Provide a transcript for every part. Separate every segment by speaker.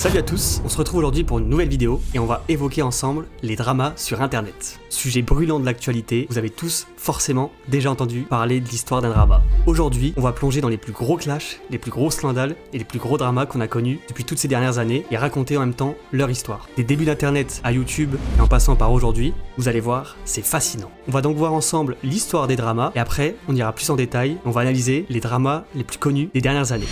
Speaker 1: Salut à tous, on se retrouve aujourd'hui pour une nouvelle vidéo et on va évoquer ensemble les dramas sur internet. Sujet brûlant de l'actualité, vous avez tous forcément déjà entendu parler de l'histoire d'un drama. Aujourd'hui, on va plonger dans les plus gros clashs, les plus gros scandales et les plus gros dramas qu'on a connus depuis toutes ces dernières années et raconter en même temps leur histoire. Des débuts d'internet à YouTube et en passant par aujourd'hui, vous allez voir, c'est fascinant. On va donc voir ensemble l'histoire des dramas et après, on ira plus en détail, on va analyser les dramas les plus connus des dernières années.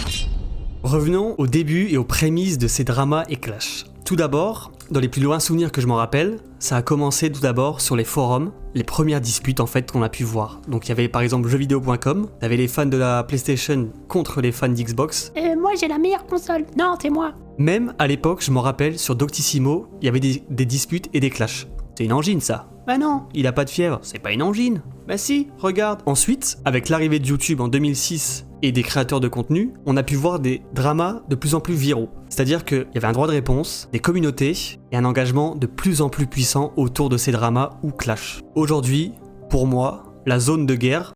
Speaker 1: Revenons au début et aux prémices de ces dramas et clashs. Tout d'abord, dans les plus lointains souvenirs que je m'en rappelle, ça a commencé tout d'abord sur les forums, les premières disputes en fait qu'on a pu voir. Donc il y avait par exemple jeuxvideo.com, il y avait les fans de la PlayStation contre les fans d'Xbox.
Speaker 2: Moi j'ai la meilleure console. Non, c'est moi.
Speaker 1: Même à l'époque, je m'en rappelle, sur Doctissimo, il y avait des disputes et des clashs. C'est une angine ça. Bah non, il a pas de fièvre, c'est pas une angine. Bah si, regarde. Ensuite, avec l'arrivée de YouTube en 2006 et des créateurs de contenu, on a pu voir des dramas de plus en plus viraux. C'est-à-dire qu'il y avait un droit de réponse, des communautés et un engagement de plus en plus puissant autour de ces dramas ou clashs. Aujourd'hui, pour moi, la zone de guerre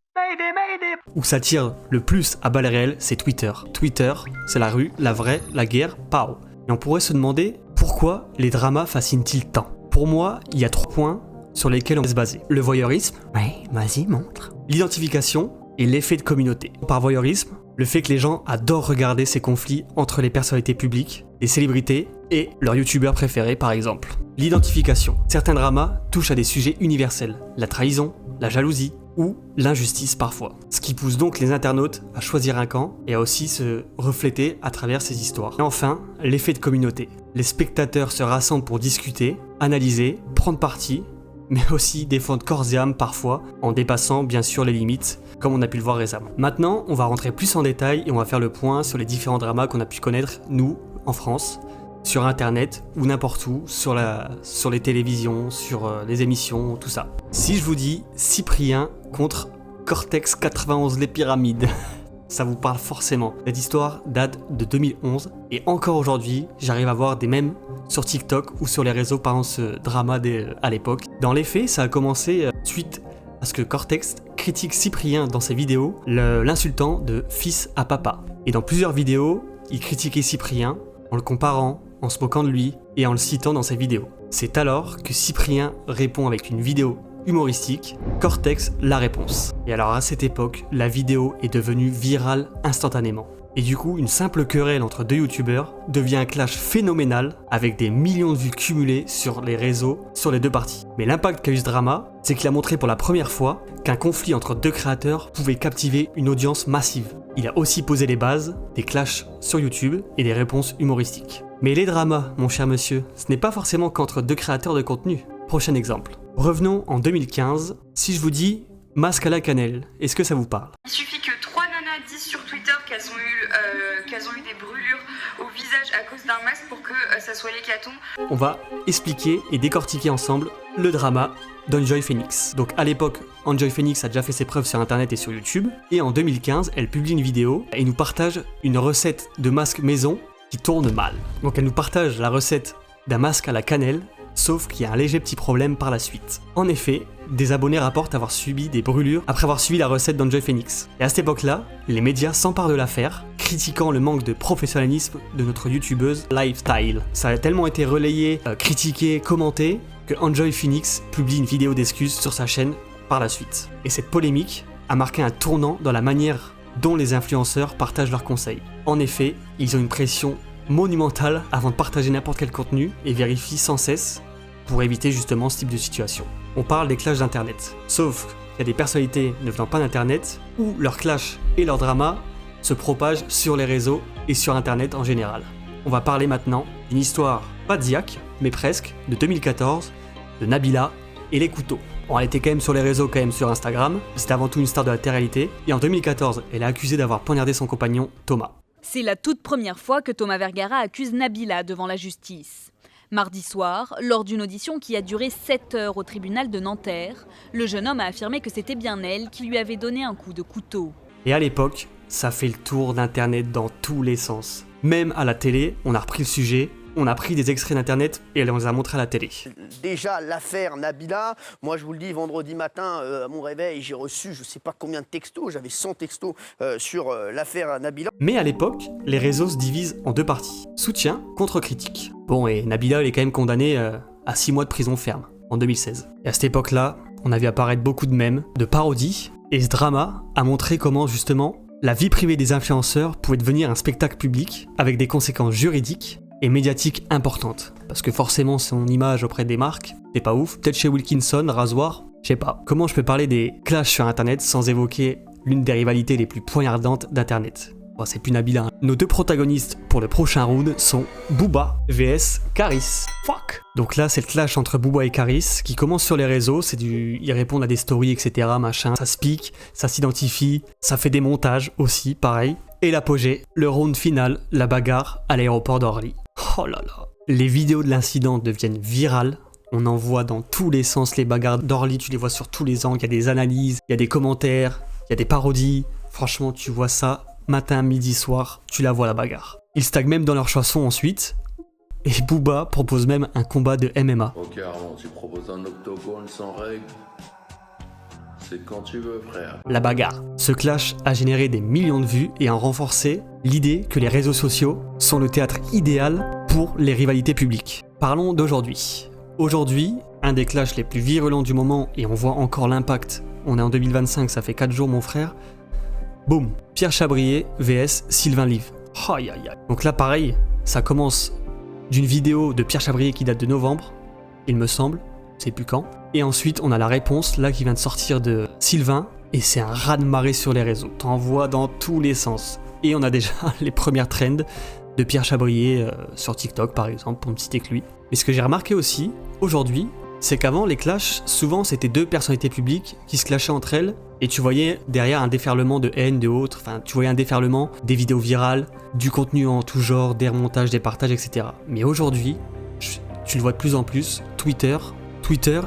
Speaker 1: où ça tire le plus à balles réelles, c'est Twitter. Twitter, c'est la rue, la vraie, la guerre, pow. Et on pourrait se demander pourquoi les dramas fascinent-ils tant. Pour moi, il y a 3 points sur lesquels on peut se baser. Le voyeurisme, ouais, vas-y, montre. L'identification et l'effet de communauté. Par voyeurisme, le fait que les gens adorent regarder ces conflits entre les personnalités publiques, les célébrités et leurs youtubeurs préférés par exemple. L'identification. Certains dramas touchent à des sujets universels, la trahison, la jalousie ou l'injustice parfois. Ce qui pousse donc les internautes à choisir un camp et à aussi se refléter à travers ces histoires. Et enfin, l'effet de communauté. Les spectateurs se rassemblent pour discuter, analyser, prendre parti, mais aussi défendre corps et âme parfois, en dépassant bien sûr les limites, comme on a pu le voir récemment. Maintenant, on va rentrer plus en détail et on va faire le point sur les différents dramas qu'on a pu connaître, nous, en France, sur internet ou n'importe où, sur les télévisions, sur les émissions, tout ça. Si je vous dis Cyprien contre Cortex 91 les pyramides, ça vous parle forcément. Cette histoire date de 2011 et encore aujourd'hui, j'arrive à voir des mèmes sur TikTok ou sur les réseaux parlant ce drama à l'époque. Dans les faits, ça a commencé suite à ce que Cortex critique Cyprien dans ses vidéos, l'insultant de fils à papa. Et dans plusieurs vidéos, il critiquait Cyprien en le comparant, en se moquant de lui et en le citant dans ses vidéos. C'est alors que Cyprien répond avec une vidéo humoristique, Cortex la réponse. Et alors à cette époque, la vidéo est devenue virale instantanément. Et du coup, une simple querelle entre deux youtubeurs devient un clash phénoménal avec des millions de vues cumulées sur les réseaux sur les deux parties. Mais l'impact qu'a eu ce drama, c'est qu'il a montré pour la première fois qu'un conflit entre deux créateurs pouvait captiver une audience massive. Il a aussi posé les bases des clashs sur YouTube et des réponses humoristiques. Mais les dramas, mon cher monsieur, ce n'est pas forcément qu'entre deux créateurs de contenu. Prochain exemple. Revenons en 2015. Si je vous dis masque à la cannelle, est-ce que ça vous parle ?
Speaker 3: Il suffit que 3 nanas disent sur Twitter qu'elles ont eu des brûlures au visage à cause d'un masque pour que ça soit l'hécatombe.
Speaker 1: On va expliquer et décortiquer ensemble le drama d'Enjoy Phoenix. Donc à l'époque, Enjoy Phoenix a déjà fait ses preuves sur internet et sur YouTube. Et en 2015, elle publie une vidéo et nous partage une recette de masque maison qui tourne mal. Donc elle nous partage la recette d'un masque à la cannelle, sauf qu'il y a un léger petit problème par la suite. En effet, des abonnés rapportent avoir subi des brûlures après avoir suivi la recette d'Enjoy Phoenix. Et à cette époque-là, les médias s'emparent de l'affaire, critiquant le manque de professionnalisme de notre youtubeuse Lifestyle. Ça a tellement été relayé, critiqué, commenté, que Enjoy Phoenix publie une vidéo d'excuses sur sa chaîne par la suite. Et cette polémique a marqué un tournant dans la manière dont les influenceurs partagent leurs conseils. En effet, ils ont une pression monumentale avant de partager n'importe quel contenu et vérifient sans cesse pour éviter justement ce type de situation. On parle des clashs d'internet, sauf qu'il y a des personnalités ne venant pas d'internet où leurs clashs et leurs dramas se propagent sur les réseaux et sur internet en général. On va parler maintenant d'une histoire pas de Ziak, mais presque, de 2014, de Nabila et les couteaux. Bon, elle était quand même sur les réseaux, quand même sur Instagram, c'était avant tout une star de la télé-réalité, et en 2014, elle est accusée d'avoir poignardé son compagnon Thomas.
Speaker 4: C'est la toute première fois que Thomas Vergara accuse Nabila devant la justice. Mardi soir, lors d'une audition qui a duré 7 heures au tribunal de Nanterre, le jeune homme a affirmé que c'était bien elle qui lui avait donné un coup de couteau.
Speaker 1: Et à l'époque, ça fait le tour d'internet dans tous les sens. Même à la télé, on a repris le sujet on a pris des extraits d'internet et on les a montrés à la télé.
Speaker 5: Déjà, l'affaire Nabila, moi je vous le dis, vendredi matin, à mon réveil, j'ai reçu je sais pas combien de textos, j'avais 100 textos sur l'affaire Nabila.
Speaker 1: Mais à l'époque, les réseaux se divisent en deux parties, soutien contre critique. Bon, et Nabila, elle est quand même condamnée à 6 mois de prison ferme, en 2016. Et à cette époque-là, on a vu apparaître beaucoup de mèmes, de parodies, et ce drama a montré comment, justement, la vie privée des influenceurs pouvait devenir un spectacle public avec des conséquences juridiques et médiatiques importantes. Parce que forcément, son image auprès des marques, c'est pas ouf. Peut-être chez Wilkinson, Rasoir, je sais pas. Comment je peux parler des clashs sur Internet sans évoquer l'une des rivalités les plus poignardantes d'Internet? Bon, c'est plus Nabila. Nos deux protagonistes pour le prochain round sont Booba vs Caris. Fuck. Donc là, c'est le clash entre Booba et Caris qui commence sur les réseaux. Ils répondent à des stories, etc. Machin. Ça se pique, ça s'identifie, ça fait des montages aussi, pareil. Et l'apogée, le round final, la bagarre à l'aéroport d'Orly. Oh là là. Les vidéos de l'incident deviennent virales. On en voit dans tous les sens les bagarres d'Orly. Tu les vois sur tous les angles. Il y a des analyses, il y a des commentaires, il y a des parodies. Franchement, tu vois ça. Matin, midi, soir, tu la vois la bagarre. Ils stagnent même dans leur chanson ensuite. Et Booba propose même un combat de MMA.
Speaker 6: Ok Armand, tu proposes un octogone sans règles. C'est quand tu veux frère.
Speaker 1: La bagarre. Ce clash a généré des millions de vues et a renforcé l'idée que les réseaux sociaux sont le théâtre idéal pour les rivalités publiques. Parlons d'aujourd'hui. Aujourd'hui, un des clashs les plus virulents du moment, et on voit encore l'impact. On est en 2025, ça fait 4 jours mon frère. Boum, Pierre Chabrier vs Sylvain Live. Aïe aïe aïe. Donc là pareil, ça commence d'une vidéo de Pierre Chabrier qui date de novembre, il me semble, je sais plus quand. Et ensuite on a la réponse là qui vient de sortir de Sylvain, et c'est un raz-de-marée sur les réseaux. T'en vois dans tous les sens. Et on a déjà les premières trends de Pierre Chabrier sur TikTok par exemple, pour ne citer que lui. Mais ce que j'ai remarqué aussi, aujourd'hui, c'est qu'avant les clashs, souvent c'était deux personnalités publiques qui se clashaient entre elles, et tu voyais derrière un déferlement de haine, de autres, enfin tu voyais un déferlement des vidéos virales, du contenu en tout genre, des remontages, des partages, etc. Mais aujourd'hui, tu le vois de plus en plus, Twitter,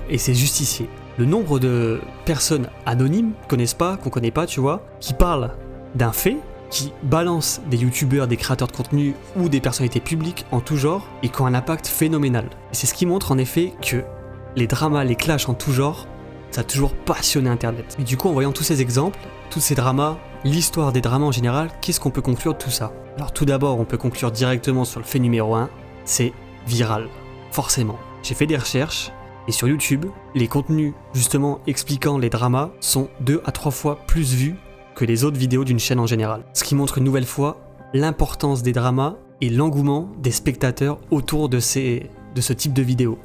Speaker 1: et c'est justifié. Le nombre de personnes anonymes, qu'on connaît pas, tu vois, qui parlent d'un fait, qui balancent des youtubeurs, des créateurs de contenu ou des personnalités publiques en tout genre, et qui ont un impact phénoménal. Et c'est ce qui montre en effet que les dramas, les clashs en tout genre, ça a toujours passionné Internet. Et du coup, en voyant tous ces exemples, tous ces dramas, l'histoire des dramas en général, qu'est-ce qu'on peut conclure de tout ça? Alors tout d'abord, on peut conclure directement sur le fait numéro 1, c'est viral. Forcément. J'ai fait des recherches, et sur YouTube, les contenus justement expliquant les dramas sont 2 à 3 fois plus vus que les autres vidéos d'une chaîne en général. Ce qui montre une nouvelle fois l'importance des dramas et l'engouement des spectateurs autour de ce type de vidéos.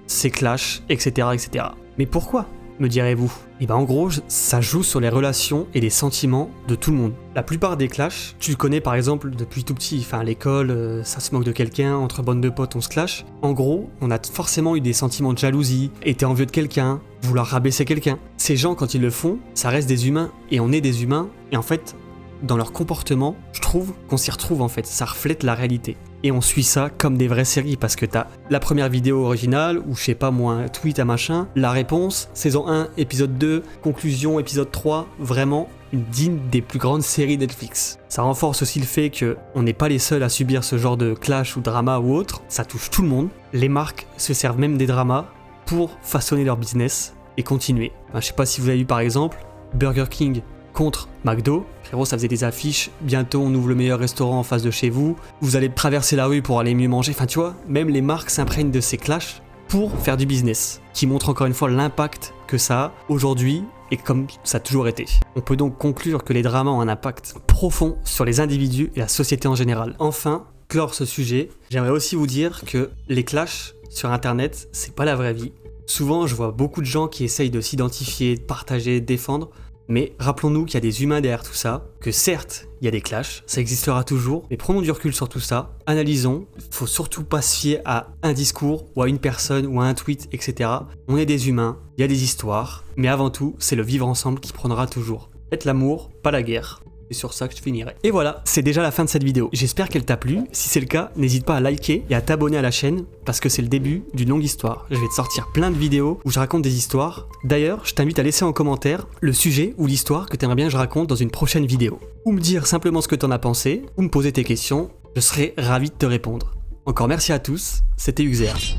Speaker 1: Ces clashs, etc., etc. Mais pourquoi, me direz-vous? Et ben en gros, ça joue sur les relations et les sentiments de tout le monde. La plupart des clashs, tu le connais par exemple depuis tout petit, enfin à l'école, ça se moque de quelqu'un, entre bandes de potes on se clash. En gros, on a forcément eu des sentiments de jalousie, été envieux de quelqu'un, vouloir rabaisser quelqu'un. Ces gens quand ils le font, ça reste des humains, et on est des humains, et en fait, dans leur comportement, je trouve qu'on s'y retrouve en fait, ça reflète la réalité. Et on suit ça comme des vraies séries, parce que t'as la première vidéo originale, ou je sais pas moi, un tweet à machin, la réponse, saison 1, épisode 2, conclusion, épisode 3, vraiment une digne des plus grandes séries Netflix. Ça renforce aussi le fait qu'on n'est pas les seuls à subir ce genre de clash ou drama ou autre, ça touche tout le monde. Les marques se servent même des dramas pour façonner leur business et continuer. Je sais pas si vous avez vu par exemple, Burger King contre McDo. Frérot, ça faisait des affiches, bientôt on ouvre le meilleur restaurant en face de chez vous, vous allez traverser la rue pour aller mieux manger, enfin tu vois, même les marques s'imprègnent de ces clashs pour faire du business, qui montre encore une fois l'impact que ça a aujourd'hui et comme ça a toujours été. On peut donc conclure que les dramas ont un impact profond sur les individus et la société en général. Enfin, clore ce sujet, j'aimerais aussi vous dire que les clashs sur internet, c'est pas la vraie vie. Souvent, je vois beaucoup de gens qui essayent de s'identifier, de partager, de défendre. Mais rappelons-nous qu'il y a des humains derrière tout ça, que certes, il y a des clashs, ça existera toujours, mais prenons du recul sur tout ça, analysons, faut surtout pas se fier à un discours, ou à une personne, ou à un tweet, etc. On est des humains, il y a des histoires, mais avant tout, c'est le vivre ensemble qui prendra toujours. Faites l'amour, pas la guerre. C'est sur ça que je finirai. Et voilà, c'est déjà la fin de cette vidéo. J'espère qu'elle t'a plu. Si c'est le cas, n'hésite pas à liker et à t'abonner à la chaîne parce que c'est le début d'une longue histoire. Je vais te sortir plein de vidéos où je raconte des histoires. D'ailleurs, je t'invite à laisser en commentaire le sujet ou l'histoire que t'aimerais bien que je raconte dans une prochaine vidéo. Ou me dire simplement ce que t'en as pensé, ou me poser tes questions. Je serai ravi de te répondre. Encore merci à tous, c'était Uxer.